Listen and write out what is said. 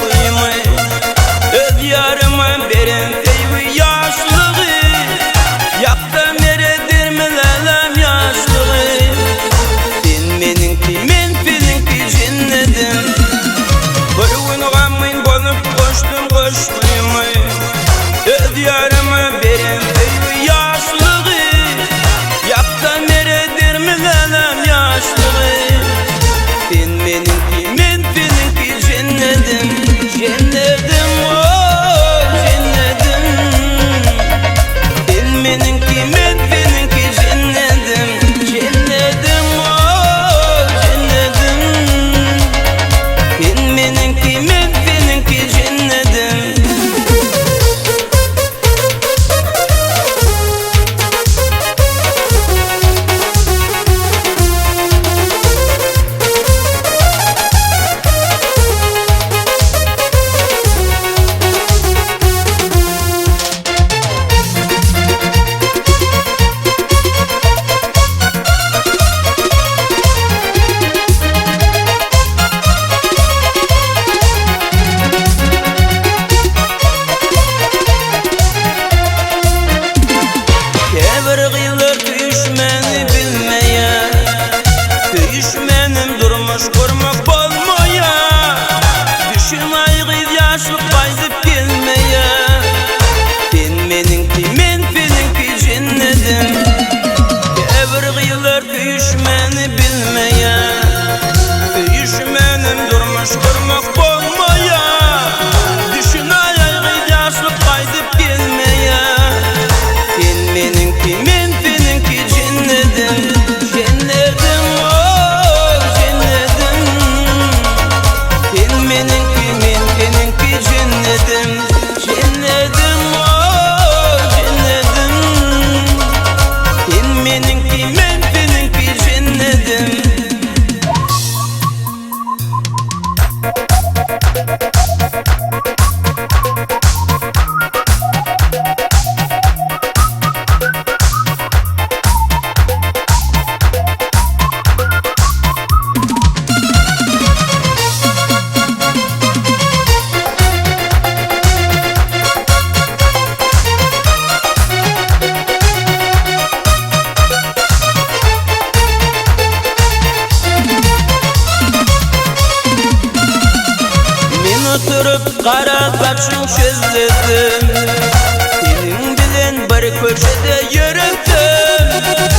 koştuymu öz yarıma berin teyvi yaşlığı yakta meredir melelem yaşlığı sen meninki men seninki cennetim koyun gamın konup koştuymu öz yarıma berin teyvi yaşlığı yakta meredir melelem yaşlığı sen meninki men seninki cennetim cennetim oh cennetim sen meninki men seninki cennetim cennetim oh cennetim sen meninki men seninki cennetim. Düşmenim durmuş kurmak olmaya düşün aygız yaşlık bayzıp gelmeye sen meninki men seninki cennetim kevir gıyılar düşmeni bilmeye düşmenim durmuş kurmak olmaya düşün aygız yaşlık bayzıp gelmeye sen meninki men seninki cennetim cennetim cennetim cennetim oh cennetim sen meninki men seninki cennetim. Oturup kara saçın çözledim senin bilen bir köşede yürüdüm